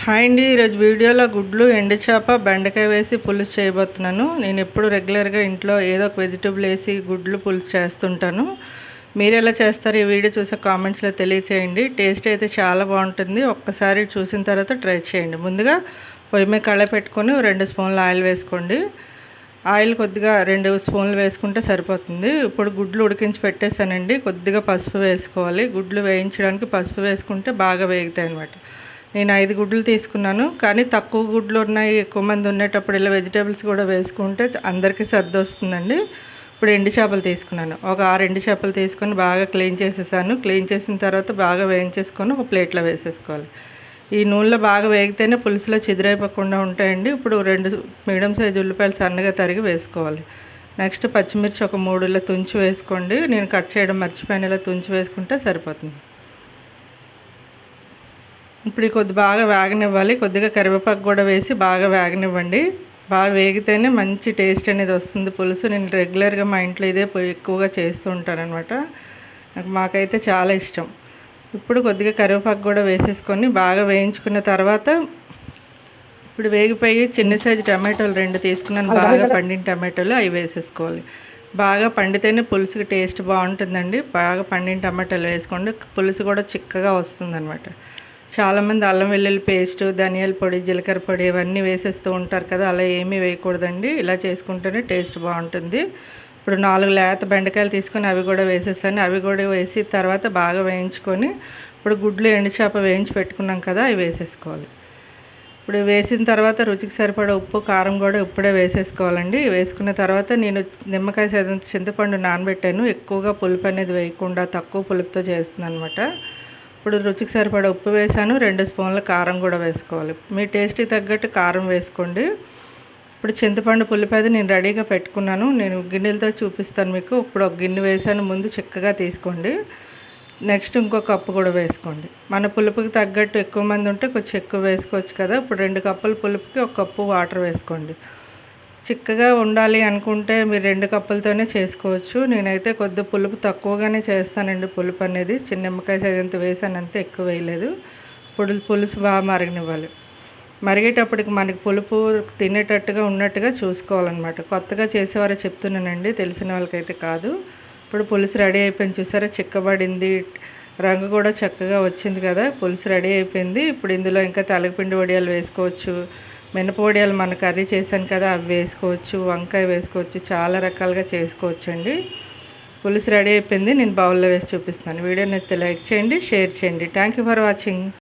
Hi అండి. ఈరోజు వీడియోలో గుడ్లు, ఎండు చేప, బెండకాయ వేసి పులుసు చేయబోతున్నాను. నేను ఎప్పుడు రెగ్యులర్గా ఇంట్లో ఏదో ఒక వెజిటబుల్ వేసి గుడ్లు పులుసు చేస్తుంటాను. మీరు ఎలా చేస్తారు ఈ వీడియో చూసే కామెంట్స్లో తెలియచేయండి. టేస్ట్ అయితే చాలా బాగుంటుంది. ఒక్కసారి చూసిన తర్వాత ట్రై చేయండి. ముందుగా పొయ్యి మీద కళాయి పెట్టుకొని 2 స్పూన్ల ఆయిల్ వేసుకోండి. ఆయిల్ కొద్దిగా 2 స్పూన్లు వేసుకుంటే సరిపోతుంది. ఇప్పుడు గుడ్లు ఉడికించి పెట్టేశానండి. కొద్దిగా పసుపు వేసుకోవాలి. గుడ్లు వేయించడానికి పసుపు వేసుకుంటే బాగా వేగుతాయి అన్నమాట. నేను 5 గుడ్లు తీసుకున్నాను. కానీ తక్కువ గుడ్లు ఉన్నాయి, ఎక్కువ మంది ఉండేటప్పుడు ఇలా వెజిటేబుల్స్ కూడా వేసుకుంటే అందరికీ సర్దొస్తుందండి. ఇప్పుడు ఎండు చేపలు తీసుకున్నాను. ఒక 6 ఎండు చేపలు తీసుకొని బాగా క్లీన్ చేసేసాను. క్లీన్ చేసిన తర్వాత బాగా వేయించేసుకొని ఒక ప్లేట్లో వేసేసుకోవాలి. ఈ నూనెలో బాగా వేగితేనే పులుసులో చిదిరైపోకుండా ఉంటాయండి. ఇప్పుడు 2 మీడియం సైజు ఉల్లిపాయలు సన్నగా తరిగి వేసుకోవాలి. నెక్స్ట్ పచ్చిమిర్చి ఒక 3 ఇలా తుంచి వేసుకోండి. నేను కట్ చేయడం మర్చిపోయాను. ఇలా తుంచి వేసుకుంటే సరిపోతుంది. ఇప్పుడు కొద్ది బాగా వేగనివ్వాలి. కొద్దిగా కరివేపాకు కూడా వేసి బాగా వేగనివ్వండి. బాగా వేగితేనే మంచి టేస్ట్ అనేది వస్తుంది పులుసు. నేను రెగ్యులర్గా మా ఇంట్లో ఇదే ఎక్కువగా చేస్తూ ఉంటానన్నమాట. మాకైతే చాలా ఇష్టం. ఇప్పుడు కొద్దిగా కరివేపాకు కూడా వేసేసుకొని బాగా వేయించుకున్న తర్వాత ఇప్పుడు వేగిపోయి చిన్న సైజు టమాటోలు 2 తీసుకున్నాను. బాగా పండిన టమాటోలు అవి వేసేసుకోవాలి. బాగా పండితేనే పులుసుకి టేస్ట్ బాగుంటుందండి. బాగా పండిన టమాటాలు వేసుకోండి. పులుసు కూడా చిక్కగా వస్తుందన్నమాట. చాలామంది అల్లం వెల్లుల్లి పేస్ట్, ధనియాల పొడి, జీలకర్ర పొడి ఇవన్నీ వేసేస్తూ ఉంటారు కదా, అలా ఏమీ వేయకూడదండి. ఇలా చేసుకుంటేనే టేస్ట్ బాగుంటుంది. ఇప్పుడు 4 లేత బెండకాయలు తీసుకొని అవి కూడా వేసేసాను. అవి కూడా వేసి తర్వాత బాగా వేయించుకొని ఇప్పుడు గుడ్లు, ఎండు చేప వేయించి పెట్టుకున్నాం కదా, అవి వేసేసుకోవాలి. ఇప్పుడు వేసిన తర్వాత రుచికి సరిపడా ఉప్పు, కారం కూడా ఇప్పుడే వేసేసుకోవాలండి. వేసుకున్న తర్వాత నేను నిమ్మకాయ సైజంత చింతపండు నానబెట్టాను. ఎక్కువగా పులుపు అనేది వేయకుండా తక్కువ పులుపుతో చేస్తున్నాను అనమాట. ఇప్పుడు రుచికి సరిపడా ఉప్పు వేసాను. 2 స్పూన్ల కారం కూడా వేసుకోవాలి. మీ టేస్ట్కి తగ్గట్టు కారం వేసుకోండి. ఇప్పుడు చింతపండు పులిపేది నేను రెడీగా పెట్టుకున్నాను. నేను గిన్నెలతో చూపిస్తాను మీకు. ఇప్పుడు ఒక గిన్నె వేసాను. ముందు చిక్కగా తీసుకోండి. నెక్స్ట్ ఇంకో కప్పు కూడా వేసుకోండి. మన పులుపుకి తగ్గట్టు ఎక్కువ మంది ఉంటే కొంచెం ఎక్కువ వేసుకోవచ్చు కదా. ఇప్పుడు 2 కప్పుల పులుపుకి 1 కప్పు వాటర్ వేసుకోండి. చిక్కగా ఉండాలి అనుకుంటే మీరు 2 కప్పులతోనే చేసుకోవచ్చు. నేనైతే కొద్దిగా పులుపు తక్కువగానే చేస్తానండి. పులుపు అనేది చిన్న నిమ్మకాయ సైజంత వేసాను అంతే, ఎక్కువ వేయలేదు. ఇప్పుడు పులుసు బాగా మరగనివ్వాలి. మరిగేటప్పటికి మనకి పులుపు తినేటట్టుగా ఉన్నట్టుగా చూసుకోవాలన్నమాట. కొత్తగా చేసేవారు చెప్తున్నానండి, తెలిసిన వాళ్ళకైతే కాదు. ఇప్పుడు పులుసు రెడీ అయిపోయింది, చూసారా చిక్కబడింది, రంగు కూడా చక్కగా వచ్చింది కదా. పులుసు రెడీ అయిపోయింది. ఇప్పుడు ఇందులో ఇంకా తెలగపిండి వడియాలు వేసుకోవచ్చు. మినప వడియాలు మన కర్రీ చేశాను కదా, అవి వేసుకోవచ్చు. వంకాయ వేసుకోవచ్చు. చాలా రకాలుగా చేసుకోవచ్చు అండి. పులుసు రెడీ అయిపోయింది. నేను బౌల్లో వేసి చూపిస్తాను. వీడియో నచ్చితే లైక్ చేయండి, షేర్ చేయండి. Thank you for watching.